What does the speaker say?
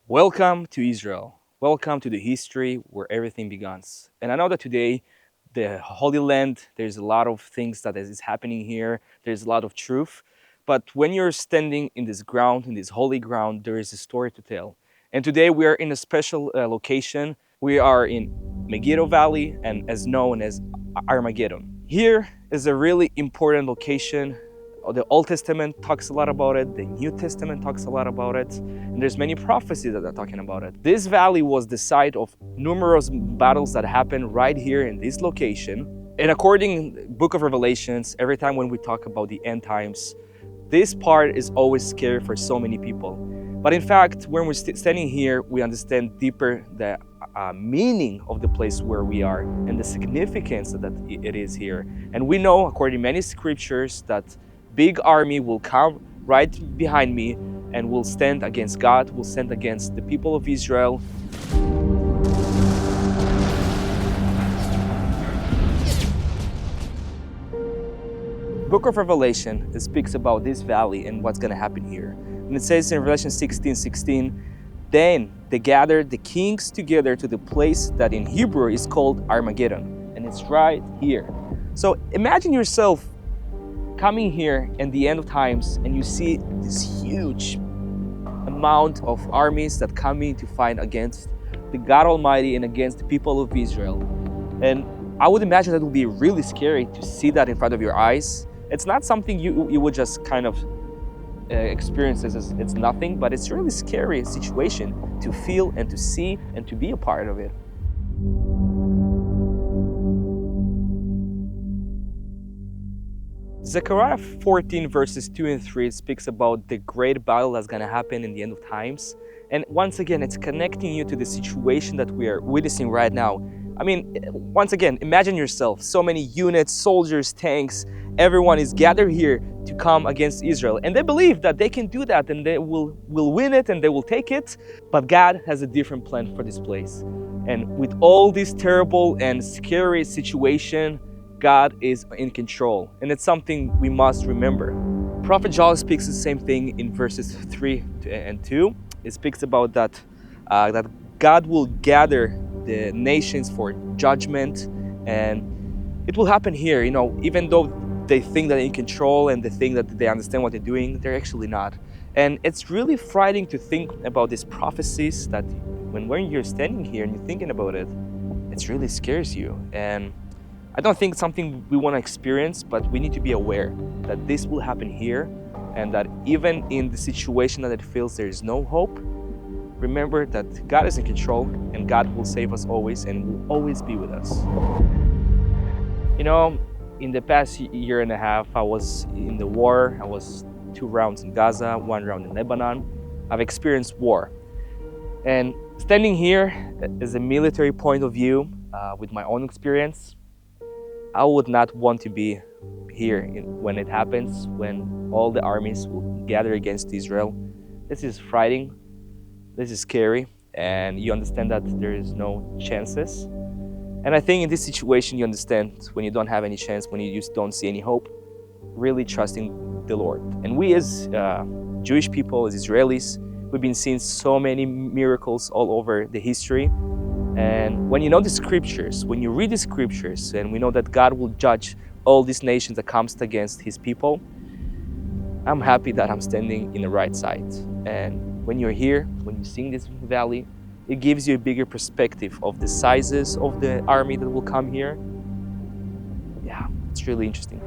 Welcome to Israel. Welcome to the history where everything begins. And I know that today, the Holy Land, there's a lot of things that is happening here. There's a lot of truth. But when you're standing in this ground, in this holy ground, there is a story to tell. And today we are in a special location. We are in Megiddo Valley and as known as Armageddon. Here is a really important location. The Old Testament talks a lot about it. The New Testament talks a lot about it. And there's many prophecies that are talking about it. This valley was the site of numerous battles that happened right here in this location. And according to the book of Revelations, every time when we talk about the end times, this part is always scary for so many people. But in fact, when we're standing here, we understand deeper the meaning of the place where we are and the significance that it is here. And we know, according to many scriptures, that big army will come right behind me and will stand against God, will stand against the people of Israel. Book of Revelation, it speaks about this valley and what's going to happen here. And it says in Revelation 16:16, then they gathered the kings together to the place that in Hebrew is called Armageddon. And it's right here. So imagine yourself coming here in the end of times and you see this huge amount of armies that come in to fight against the God Almighty and against the people of Israel. And I would imagine that it would be really scary to see that in front of your eyes. It's not something you would just kind of experience as it's nothing, but it's a really scary situation to feel and to see and to be a part of it. Zechariah 14 verses 2 and 3 speaks about the great battle that's going to happen in the end of times. And once again, it's connecting you to the situation that we are witnessing right now. I mean, once again, imagine yourself, so many units, soldiers, tanks, everyone is gathered here to come against Israel. And they believe that they can do that and they will win it and they will take it. But God has a different plan for this place. And with all this terrible and scary situation, God is in control, and it's something we must remember. Prophet Joel speaks the same thing in verses 3 and 2. It speaks about that God will gather the nations for judgment, and it will happen here. You know, even though they think that they're in control and they think that they understand what they're doing, they're actually not. And it's really frightening to think about these prophecies that when you're standing here and you're thinking about it, it really scares you. And I don't think it's something we want to experience, but we need to be aware that this will happen here and that even in the situation that it feels there is no hope, remember that God is in control and God will save us always and will always be with us. You know, in the past year and a half, I was in the war. I was 2 rounds in Gaza, 1 round in Lebanon. I've experienced war. And standing here as a military point of view, with my own experience, I would not want to be here when it happens, when all the armies will gather against Israel. This is frightening, this is scary, and you understand that there is no chances. And I think in this situation you understand when you don't have any chance, when you just don't see any hope, really trusting the Lord. And we as Jewish people, as Israelis, we've been seeing so many miracles all over the history. And when you know the scriptures, when you read the scriptures, and we know that God will judge all these nations that comes against his people, I'm happy that I'm standing in the right side. And when you're here, when you see this valley, it gives you a bigger perspective of the sizes of the army that will come here. Yeah, it's really interesting.